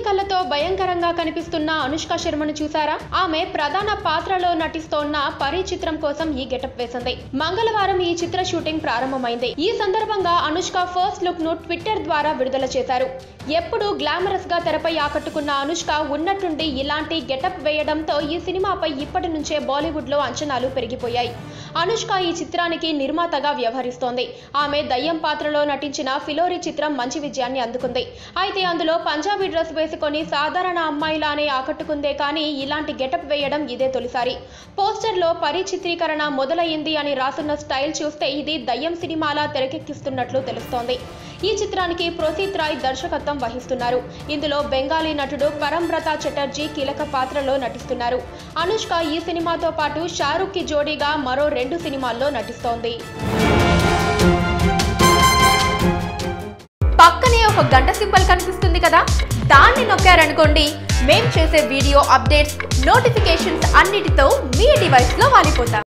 కళ్ళతో భయంకరంగా కనిపిస్తున్న అనుష్క శర్మను చూసారా? ఆమె ప్రధాన పాత్రలో నటిస్తోన్న పరి చిత్రం కోసం ఈ గెటప్ వేసింది. మంగళవారం ఈ చిత్ర షూటింగ్ ప్రారంభమైంది. ఈ సందర్భంగా అనుష్క ఫస్ట్ లుక్ ను ట్విట్టర్ ద్వారా విడుదల చేశారు. ఎప్పుడు గ్లామరస్ గా తెరపై ఆకట్టుకున్న అనుష్క ఉన్నట్టుండి ఇలాంటి గెటప్ వేయడంతో ఈ సినిమాపై ఇప్పటి నుంచే బాలీవుడ్ లో అంచనాలు పెరిగిపోయాయి. అనుష్క ఈ చిత్రానికి నిర్మాతగా వ్యవహరిస్తోంది. ఆమె దయ్యం పాత్రలో నటించిన ఫిలోరి చిత్రం మంచి విజయాన్ని అందుకుంది. అయితే అందులో పంజాబీ డ్రెస్ వేసుకొని సాధారణ అమ్మాయిలానే ఆకట్టుకుందే కానీ ఇలాంటి గెటప్ వేయడం ఇదే తొలిసారి. పోస్టర్ లో పరి చిత్రీకరణ మొదలయ్యింది అని రాసున్న స్టైల్ చూస్తే ఇది దయ్యం సినిమాలా తెరకెక్కిస్తున్నట్లు తెలుస్తోంది. ఈ చిత్రానికి ప్రొసీత్ రాయ్ దర్శకత్వం వహిస్తున్నారు. ఇందులో బెంగాలీ నటుడు పరంబ్రత చటర్జీ కీలక పాత్రలో నటిస్తున్నారు. అనుష్క ఈ సినిమాతో పాటు షారుఖ్ కి జోడీగా మరో 2 సినిమాల్లో నటిస్తోంది. పక్కనే ఒక గంట సింబల్ కనిపిస్తుంది కదా, దాన్ని నొక్కారనుకోండి మేం చేసే వీడియో అప్డేట్స్, నోటిఫికేషన్స్ అన్నిటితో మీ డివైస్ లో వాలిపోతాం.